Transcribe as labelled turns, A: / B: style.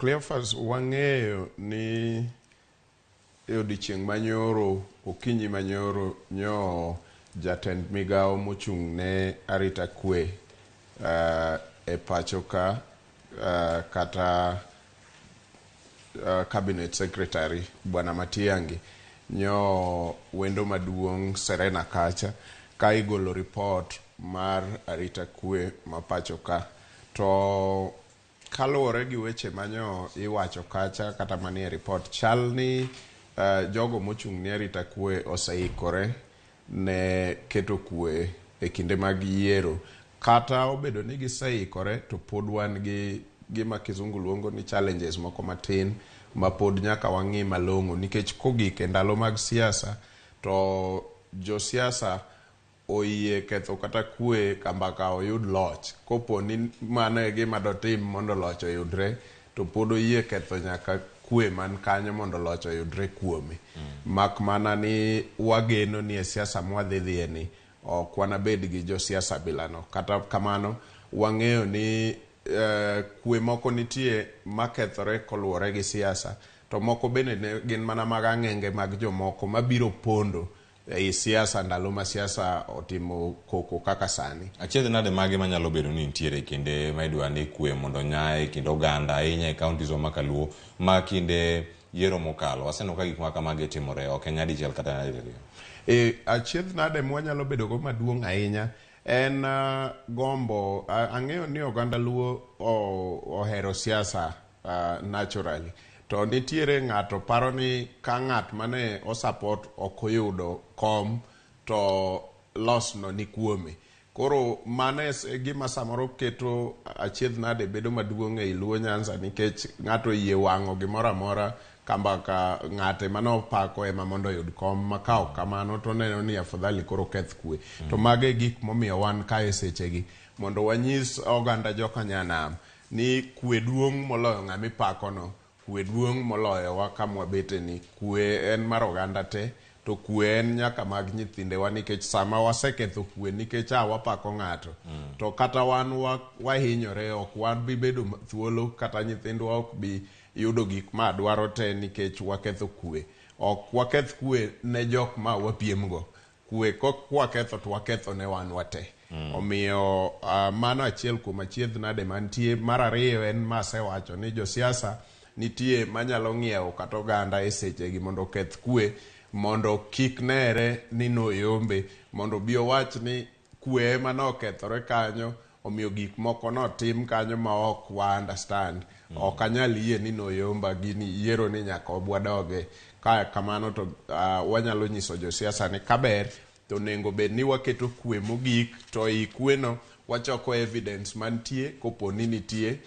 A: Cleophas wang'eyo ni odiochieng' manyoro okinyi manyoro nyo jatend migao mochung' ne arita kwe e pacho ka kata cabinet secretary Bwana Matiang'i nyo wendo maduong' Serena kacha ka igolo report mar arita kwe ma pacho ka to kaluwore gi weche manyo iwacho kacha kata manie report chal ni jogo mochung' ne arita kwe oseikore ne keto kwe e kinde mag yiero kata obedo ni giseikore to pod wan gi gima kizungu luongo ni challenges moko matin ma pod nyaka wang'i malong'o nikech kogik e ndalo mag siasa to josiasa oyie ketho kata kwe kambaka oyud loch kopo ni mano e gima dotim mondo loch oyudre to pod oyie ketho nyaka kwe man kanyo mondo loch oyudre kuome mak mana ni wageno ni e siasa mwadhidhie ni ok wanabed gi josiasa bilano kata kamano wang'eyo ni kwe moko nitie makethore koluwore gi siasa to moko bende gin mana mag ang'enge mag jomoko mabiro pondo ei siasa ndalo ma siasa otimo koko kaka sani.
B: Achiedh nade mage manyalo bedo ni nitiere kinde ma idwa ni kwe mondo nyae kinde oganda ahinya e counties wa makaluo ma kinde yiero mokalo waseno ka gik maka mage timore ok nyadi dichiel kata nyadi
A: achiedh nade mwanyalo bedo go maduong' ahinya en gombo ang'eyo ni oganda luo ohero siasa naturally to nitiere ng'ato paro ni ka ng'at mane o support okoyudo kom to loss no ni kuome koro mane gima samoro keto achiedh nade bedo maduong' e Luo Nyanza nikech ng'ato yie wang'o gimoro amora kambaka ng'ate mano pako ema mondo yud kom makao kamano to neno ni afadhali koro keth kwe to mage gik momiyo wan kae sechegi mondo wanyis oganda joka nyanam ni kwe duong' moloyo ng'ami pako no kwe duong' moloyo wa kamwa bete ni kwe en mar oganda te to kwe en nyaka mag nyithindewa nikech sama waseketho kwe nikech wapako ng'ato to kata wan wahinyore ok wan bi bedo thuolo kata nyithindwa ok bi yudo gik ma dwaro te nikech waketho kwe ok waketh kwe ne jok ma wapiem go kwe kok waketho to waketho ne wan wate omiyo mano achiel kuom achiedh nade mantie mar ariyo en masewacho ni josiasa nitie manyalo ng'iewo kata oganda e sechegi mondo keth kwe mondo kik nere ni noyombe mondo bi owach ni kwe ema nokethore kanyo omiyo gik moko notim kanyo ma ok wa understand ok anyal yie ni noyomba gini yiero ni nyaka obwadoge ka kamano to wanyalo nyiso josiasa ni kaber to nengo bed ni waketo kwe mogik to i kweno wachoko evidence mantie kopo ni nitie